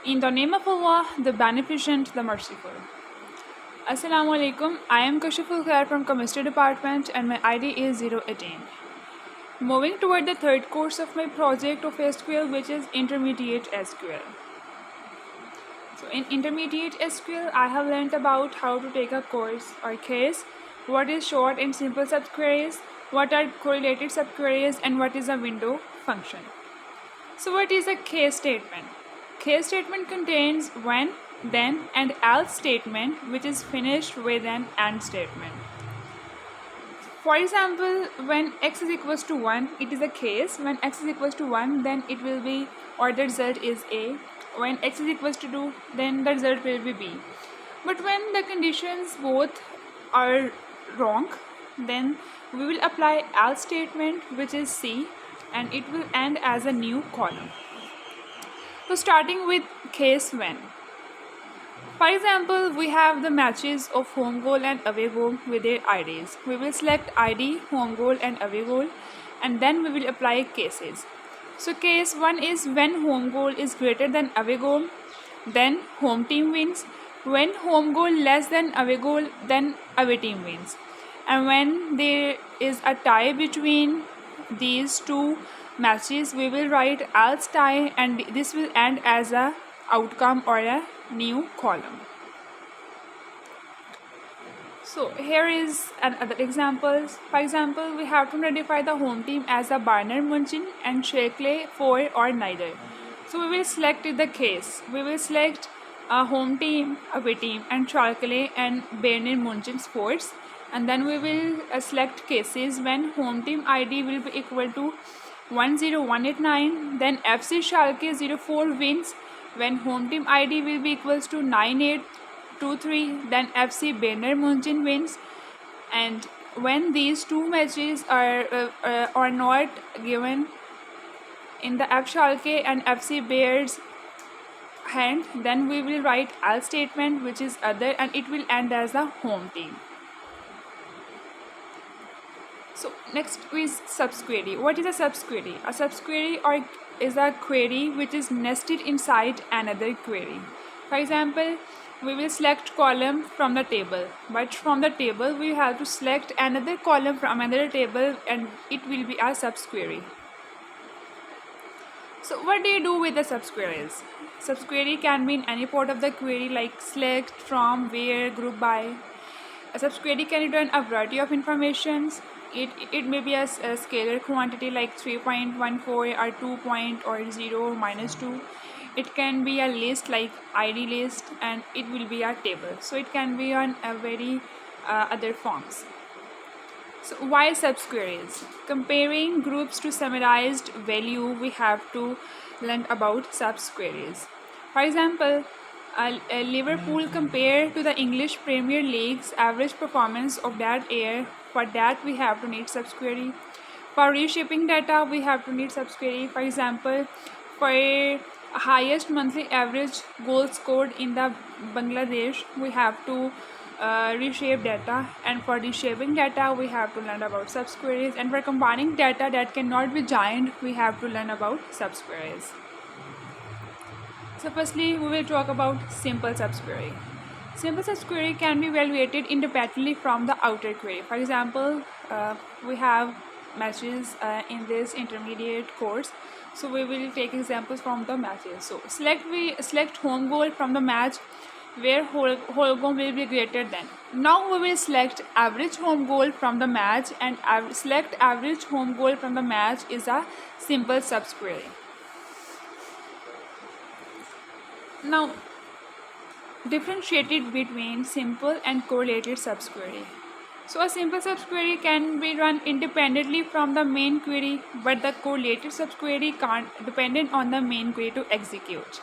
In the name of Allah, the Beneficent, the Merciful. Assalamu alaikum. I am Kashaf from Chemistry Department and my ID is 018. Moving toward the third course of my project of SQL, which is Intermediate SQL. So in Intermediate SQL, I have learned about how to take a course or case, what is short and simple subqueries, what are correlated subqueries, and what is a window function. So what is a case statement? Case statement contains when, then, and else statement which is finished with an and statement. For example, when x is equals to 1, it is a case. When x is equals to 1, then it will be, or the result is A. When x is equals to 2, then the result will be B. But when the conditions both are wrong, then we will apply else statement which is C, and it will end as a new column. So starting with case when. For example, we have the matches of home goal and away goal with their IDs. We will select ID, home goal and away goal, and then we will apply cases. So case 1 is when home goal is greater than away goal, then home team wins. When home goal less than away goal, then away team wins. And when there is a tie between these two matches, we will write else tie, and this will end as a outcome or a new column. So here is another examples. For example, we have to identify the home team as a Barner Munchen and Shirkley for or neither. So we will select the case. We will select a home team, away team, and Shirkley and Barner Munchen sports. And then we will select cases when home team ID will be equal to 10189, then FC Schalke 04 wins. When home team ID will be equals to 9823, then FC Bayern Munchen wins. And when these two matches are not given in the F Schalke and FC Bayern's hand, then we will write else statement which is other, and it will end as a home team. So next is subquery. What is a subquery? A subquery is a query which is nested inside another query. For example, we will select column from the table, but from the table we have to select another column from another table, and it will be a subquery. So what do you do with the subqueries? Subquery can be in any part of the query like select, from, where, group by. A subquery can return a variety of informations. It may be a scalar quantity like 3.14 or 2 or 0 minus 2. It can be a list like ID list, and it will be a table. So it can be on a very other forms. So why subqueries? Comparing groups to summarized value, we have to learn about subqueries. For example, Liverpool compared to the English Premier League's average performance of that year. For that, we have to need subquery. For reshaping data, we have to need subquery. For example, for highest monthly average goal scored in the Bangladesh, we have to reshape data. And for reshaping data, we have to learn about subqueries. And for combining data that cannot be joined, we have to learn about subqueries. So firstly, we will talk about simple subquery. Simple subquery can be evaluated independently from the outer query. For example, we have matches in this intermediate course. So we will take examples from the matches. So select home goal from the match where whole goal will be greater than. Now we will select average home goal from the match, and select average home goal from the match is a simple subquery. Now, differentiated between simple and correlated subquery. So a simple subquery can be run independently from the main query, but the correlated subquery can't dependent on the main query to execute.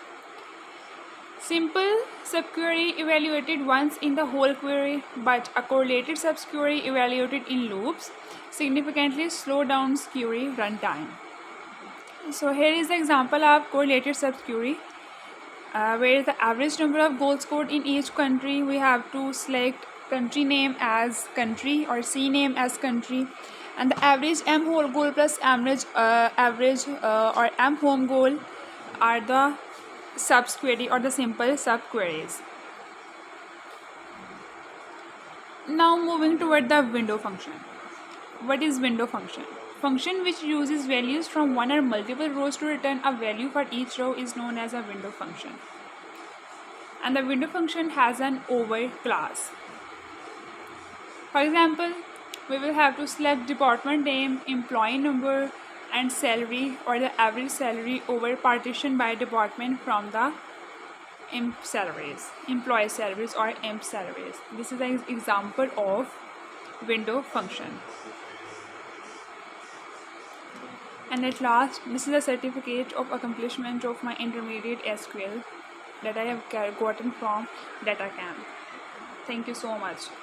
Simple subquery evaluated once in the whole query, but a correlated subquery evaluated in loops significantly slow down query runtime. So here is the example of correlated subquery. Where the average number of goals scored in each country, we have to select country name as country or C name as country, and the average M whole goal plus average or M home goal are the subquery or the simple subqueries. Now moving toward the window function. What is window function? Function which uses values from one or multiple rows to return a value for each row is known as a window function. And the window function has an over class. For example, we will have to select department name, employee number, and salary or the average salary over partition by department from the employee salaries or emp salaries. This is an example of window function. And at last, this is a certificate of accomplishment of my intermediate SQL that I have gotten from Datacamp. Thank you so much.